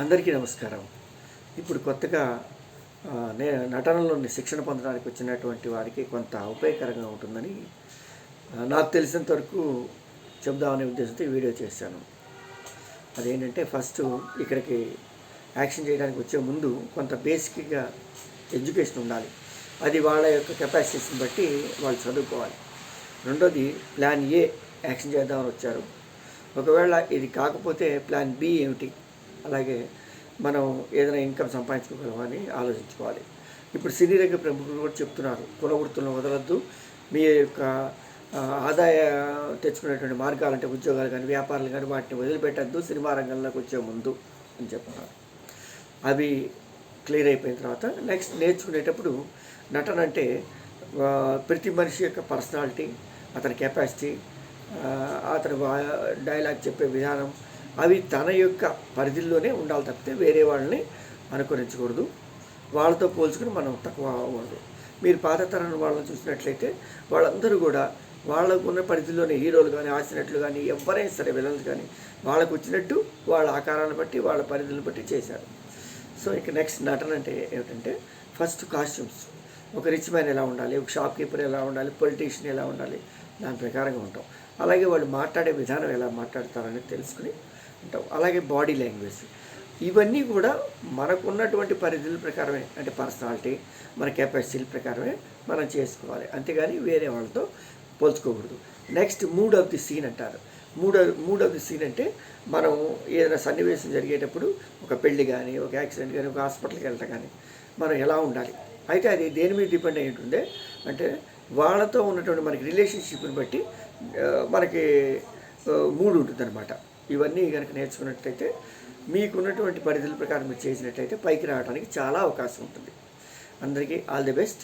అందరికీ నమస్కారం. ఇప్పుడు కొత్తగా నటనలోని శిక్షణ పొందడానికి వచ్చినటువంటి వారికి కొంత ఉపయోగకరంగా ఉంటుందని నాకు తెలిసినంత వరకు చెప్దామనే ఉద్దేశంతో ఈ వీడియో చేశాను. అదేంటంటే ఫస్ట్ ఇక్కడికి యాక్షన్ చేయడానికి వచ్చే ముందు కొంత బేసిక్గా ఎడ్యుకేషన్ ఉండాలి. అది వాళ్ళ యొక్క కెపాసిటీస్ని బట్టి వాళ్ళు చదువుకోవాలి. రెండోది ప్లాన్ ఏ యాక్షన్ చేద్దామని వచ్చారు. ఒకవేళ ఇది కాకపోతే ప్లాన్ బి ఏమిటి, అలాగే మనం ఏదైనా ఇన్కమ్ సంపాదించుకోగలమని ఆలోచించుకోవాలి. ఇప్పుడు సినీ రంగ ప్రముఖులు కూడా చెప్తున్నారు, కుల వృత్తులను వదలొద్దు, మీ యొక్క ఆదాయ తెచ్చుకునేటువంటి మార్గాలు అంటే ఉద్యోగాలు కానీ వ్యాపారాలు కానీ వాటిని వదిలిపెట్టద్దు సినిమా రంగంలోకి వచ్చే ముందు అని చెప్తున్నారు. అవి క్లియర్ అయిపోయిన తర్వాత నెక్స్ట్ నేర్చుకునేటప్పుడు నటన అంటే ప్రతి మనిషి యొక్క పర్సనాలిటీ, అతని కెపాసిటీ, అతని డైలాగ్ చెప్పే విధానం అవి తన యొక్క పరిధిలోనే ఉండాలి తప్పితే వేరే వాళ్ళని అనుకరించకూడదు. వాళ్ళతో పోల్చుకుని మనం తక్కువ అవ్వకూడదు. మీరు పాత తరం వాళ్ళని చూసినట్లయితే వాళ్ళందరూ కూడా వాళ్ళకు ఉన్న పరిధిలోనే హీరోలు కానీ ఆసినట్లు కానీ ఎవరైనా సరే విలన్స్ కానీ వాళ్ళకు వచ్చినట్టు వాళ్ళ ఆకారాన్ని బట్టి వాళ్ళ పరిధులను బట్టి చేశారు. సో ఇక నెక్స్ట్ నటన అంటే ఏమిటంటే ఫస్ట్ కాస్ట్యూమ్స్. ఒక రిచ్ మ్యాన్ ఎలా ఉండాలి, ఒక షాప్ కీపర్ ఎలా ఉండాలి, పొలిటీషియన్ ఎలా ఉండాలి, దాని ప్రకారంగా ఉంటాం. అలాగే వాళ్ళు మాట్లాడే విధానం ఎలా మాట్లాడతారనేది తెలుసుకుని ఉంటాం. అలాగే బాడీ లాంగ్వేజ్, ఇవన్నీ కూడా మనకున్నటువంటి పరిధుల ప్రకారమే, అంటే పర్సనాలిటీ మన కెపాసిటీల ప్రకారమే మనం చేసుకోవాలి, అంతేగాని వేరే వాళ్ళతో పోల్చుకోకూడదు. Next mood of the scene అంటారు. మూడ్ ఆఫ్ ది సీన్ అంటే మనం ఏదైనా సన్నివేశం జరిగేటప్పుడు ఒక పెళ్ళి కానీ ఒక యాక్సిడెంట్ కానీ ఒక హాస్పిటల్కి వెళ్ళటం కానీ మనం ఎలా ఉండాలి. అయితే అది దేని మీద డిపెండ్ అయి ఉంటుంది అంటే వాళ్ళతో ఉన్నటువంటి మనకి రిలేషన్షిప్ని బట్టి మనకి మూడ్ ఉంటుంది అనమాట. ఇవన్నీ కనుక నేర్చుకున్నట్లయితే మీకున్నటువంటి పరిధుల ప్రకారం మీరు చేసినట్లయితే పైకి రావడానికి చాలా అవకాశం ఉంటుంది. అందరికీ ఆల్ ది బెస్ట్.